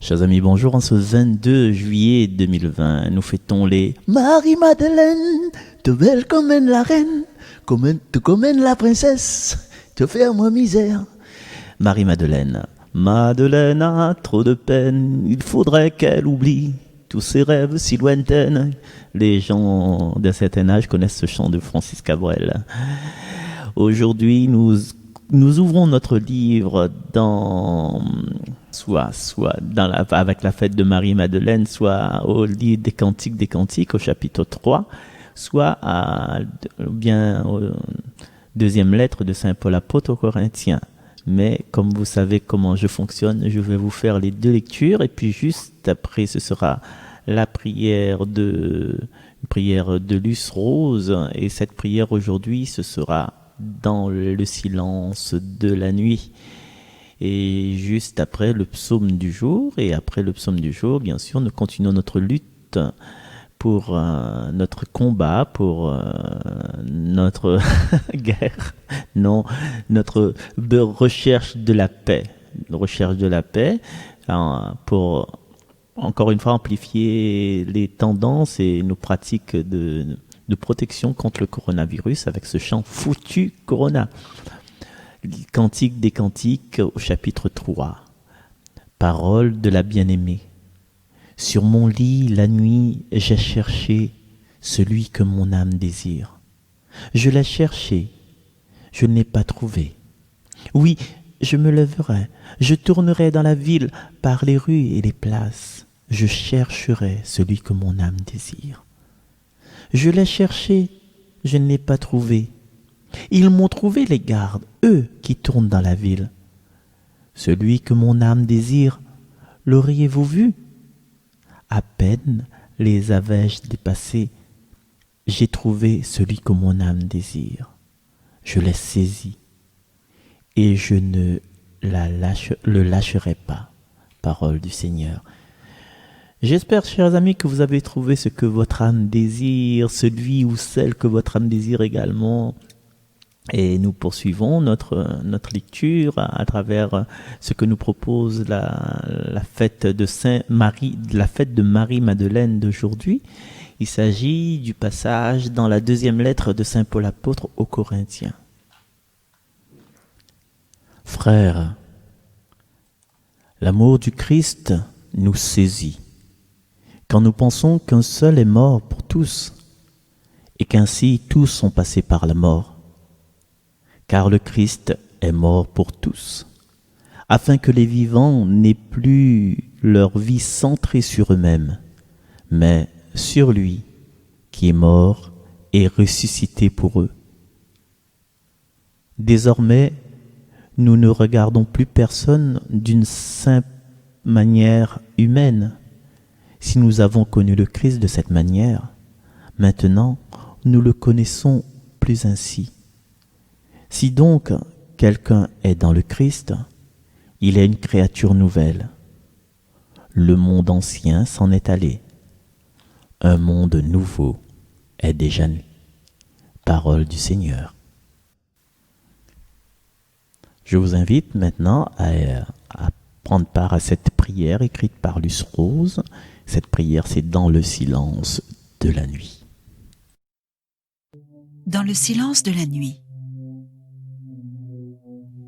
Chers amis, bonjour. En ce 22 juillet 2020, nous fêtons les Marie-Madeleine, te belle comme la reine, comme la princesse, te faire moi misère. Marie-Madeleine, Madeleine a trop de peine, il faudrait qu'elle oublie tous ses rêves si lointains. Les gens d'un certain âge connaissent ce chant de Francis Cabrel. Aujourd'hui, nous ouvrons notre livre avec la fête de Marie-Madeleine, soit au livre des Cantiques, au chapitre 3, soit bien aux deuxième lettre de Saint Paul apôtre aux Corinthiens. Mais comme vous savez comment je fonctionne, je vais vous faire les deux lectures, et puis juste après ce sera la prière de Luce Rose, et cette prière aujourd'hui ce sera dans le silence de la nuit. Et juste après le psaume du jour, et après le psaume du jour, bien sûr, nous continuons notre lutte pour notre combat, pour notre guerre, non, notre recherche de la paix, pour encore une fois amplifier les tendances et nos pratiques de protection contre le coronavirus avec ce chant foutu Corona. Cantique des Cantiques au chapitre 3. Parole de la bien-aimée. Sur mon lit la nuit j'ai cherché celui que mon âme désire. Je l'ai cherché, je ne l'ai pas trouvé. Oui, je me lèverai, je tournerai dans la ville par les rues et les places. Je chercherai celui que mon âme désire. Je l'ai cherché, je ne l'ai pas trouvé. Ils m'ont trouvé les gardes, eux qui tournent dans la ville. Celui que mon âme désire, l'auriez-vous vu? À peine les avais-je dépassés, j'ai trouvé celui que mon âme désire. Je l'ai saisi, et je ne le lâcherai pas. Parole du Seigneur. J'espère, chers amis, que vous avez trouvé ce que votre âme désire, celui ou celle que votre âme désire également. Et nous poursuivons notre lecture à travers ce que nous propose la fête de la fête de Marie-Madeleine d'aujourd'hui. Il s'agit du passage dans la deuxième lettre de Saint Paul apôtre aux Corinthiens. Frères, l'amour du Christ nous saisit, quand nous pensons qu'un seul est mort pour tous, et qu'ainsi tous sont passés par la mort. Car le Christ est mort pour tous, afin que les vivants n'aient plus leur vie centrée sur eux-mêmes, mais sur lui qui est mort et ressuscité pour eux. Désormais, nous ne regardons plus personne d'une simple manière humaine. Si nous avons connu le Christ de cette manière, maintenant nous le connaissons plus ainsi. Si donc quelqu'un est dans le Christ, il est une créature nouvelle. Le monde ancien s'en est allé. Un monde nouveau est déjà né. Parole du Seigneur. Je vous invite maintenant à prendre part à cette prière écrite par Luce Rose. Cette prière, c'est dans le silence de la nuit. Dans le silence de la nuit.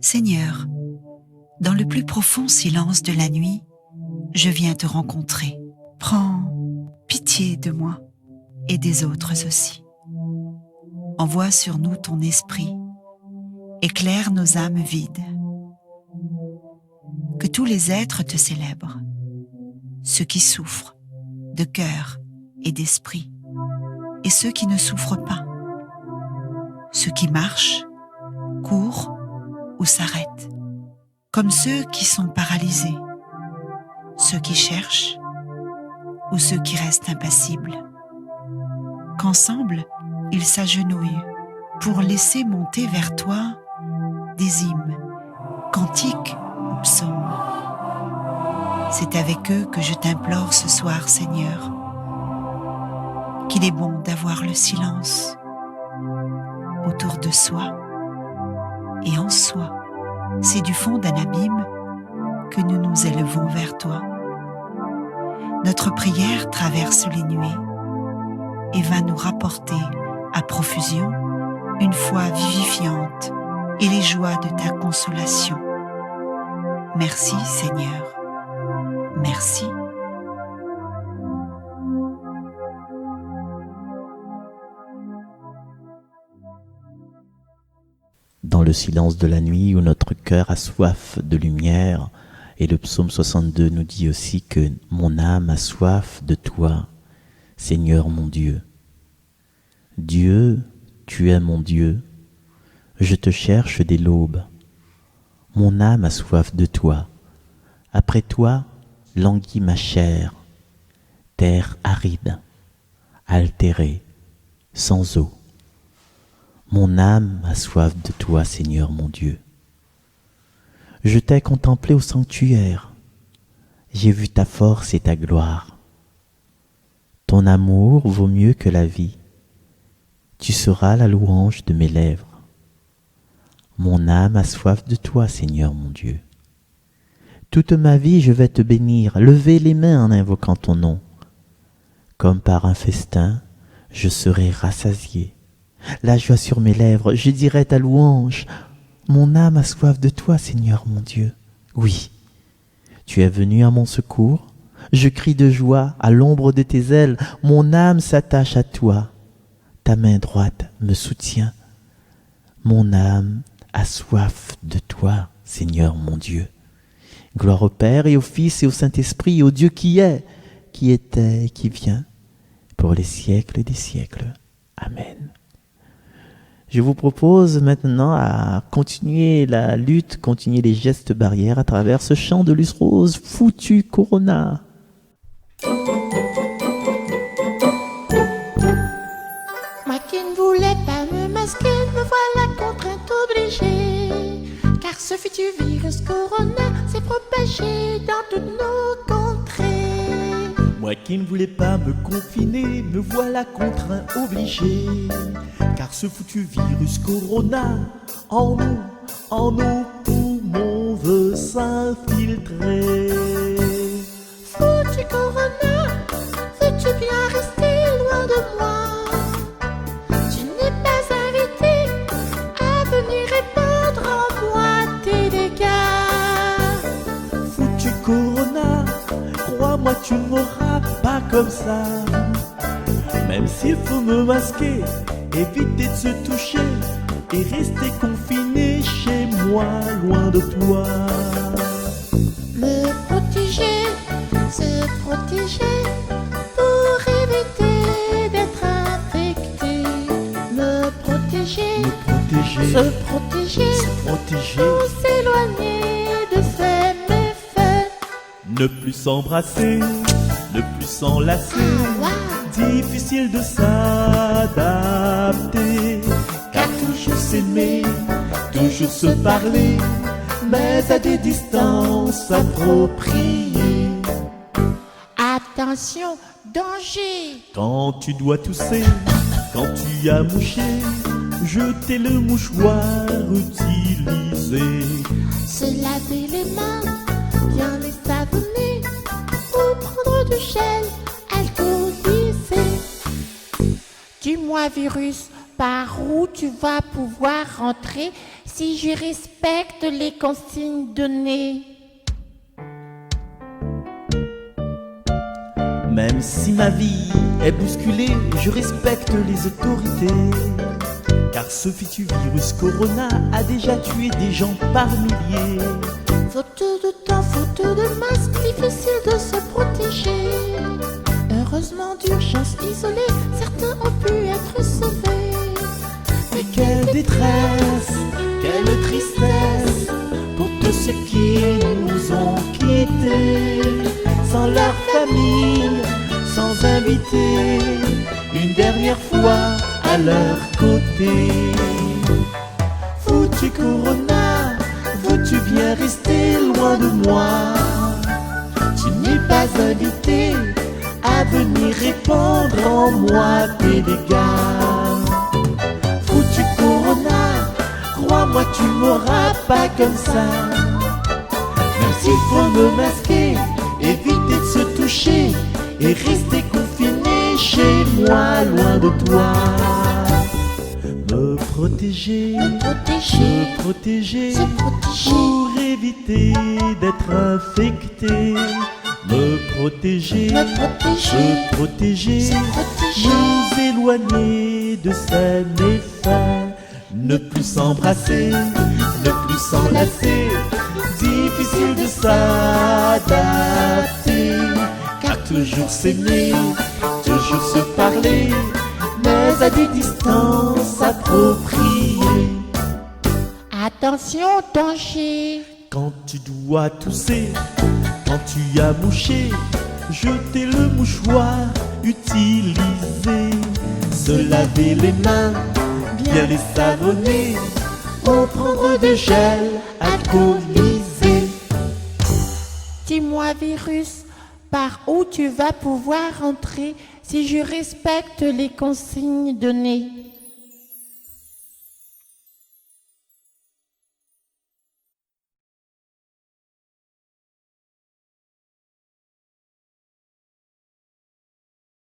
Seigneur, dans le plus profond silence de la nuit, je viens te rencontrer. Prends pitié de moi et des autres aussi. Envoie sur nous ton esprit, éclaire nos âmes vides. Que tous les êtres te célèbrent, ceux qui souffrent de cœur et d'esprit, et ceux qui ne souffrent pas, ceux qui marchent, courent ou s'arrêtent, comme ceux qui sont paralysés, ceux qui cherchent ou ceux qui restent impassibles. Qu'ensemble, ils s'agenouillent pour laisser monter vers toi des hymnes, cantiques ou psaumes. C'est avec eux que je t'implore ce soir, Seigneur, qu'il est bon d'avoir le silence autour de soi et en soi. C'est du fond d'un abîme que nous nous élevons vers toi Notre prière traverse les nuées et va nous rapporter à profusion une foi vivifiante et les joies de ta consolation. Merci Seigneur, merci. Dans le silence de la nuit où notre cœur a soif de lumière, et le psaume 62 nous dit aussi que mon âme a soif de toi, Seigneur mon Dieu. Dieu, tu es mon Dieu, je te cherche dès l'aube. Mon âme a soif de toi. Après toi, languit ma chair, terre aride, altérée, sans eau. Mon âme a soif de toi, Seigneur mon Dieu. Je t'ai contemplé au sanctuaire, j'ai vu ta force et ta gloire. Ton amour vaut mieux que la vie, tu seras la louange de mes lèvres. Mon âme a soif de toi, Seigneur mon Dieu. Toute ma vie je vais te bénir, lever les mains en invoquant ton nom. Comme par un festin, je serai rassasié. La joie sur mes lèvres, je dirai ta louange. Mon âme a soif de toi, Seigneur mon Dieu. Oui, tu es venu à mon secours. Je crie de joie à l'ombre de tes ailes. Mon âme s'attache à toi. Ta main droite me soutient. Mon âme a soif de toi, Seigneur mon Dieu. Gloire au Père et au Fils et au Saint-Esprit, au Dieu qui est, qui était et qui vient, pour les siècles des siècles. Amen. Je vous propose maintenant à continuer la lutte, continuer les gestes barrières à travers ce chant de Luce Rose, Foutu Corona. Moi qui ne voulais pas me masquer, me voilà contrainte obligée. Car ce futur virus Corona s'est propagé dans toutes nos contrées. Moi qui ne voulais pas me confiner, me voilà contraint obligé. Car ce foutu virus Corona, en nos poumons veut s'infiltrer. Foutu Corona, veux-tu bien rester loin de moi? Tu n'es pas invité à venir répandre en moi tes dégâts. Foutu Corona, crois-moi tu ne m'auras pas comme ça. Même s'il faut me masquer, éviter de se toucher et rester confiné chez moi, loin de toi. Me protéger, se protéger pour éviter d'être infecté. Me protéger, se protéger pour s'éloigner de ces méfaits. Ne plus s'embrasser, ne plus s'enlacer, difficile de s'adapter. Car toujours s'aimer, toujours se parler, mais à des distances appropriées. Attention, danger! Quand tu dois tousser, quand tu as mouché, jeter le mouchoir utilisé. Se laver les mains, bien les savonner, ou prendre du gel alcoolisé. Dis-moi virus, par où tu vas pouvoir rentrer si je respecte les consignes données? Même si ma vie est bousculée, je respecte les autorités. Car ce fichu virus Corona a déjà tué des gens par milliers. Faute de temps, faute de masque, difficile de se protéger. Heureusement d'urgence isolée, certains ont pu être sauvés. Mais quelle détresse, quelle tristesse pour tous ceux qui nous ont quittés, sans leur famille, sans inviter, une dernière fois à leur côté. Foutu Corona, veux-tu bien rester loin de moi? Tu n'es pas invité à venir répandre en moi tes dégâts. Foutu Corona, crois-moi tu m'auras pas comme ça. Même s'il faut me masquer, éviter de se toucher et rester confiné chez moi, loin de toi. Me protéger, me protéger, pour éviter d'être infecté. Me protéger, me protéger, nous éloigner de ces méfaits. Ne plus s'embrasser, ne plus s'enlacer, difficile de s'adapter. Car toujours s'aimer, toujours se parler, mais à des distances appropriées. Attention, danger. Quand tu dois tousser, quand tu as mouché, jeter le mouchoir utilisé. Se laver les mains, bien les savonner, ou prendre des gels alcoolisés. Dis-moi, virus, par où tu vas pouvoir entrer si je respecte les consignes données?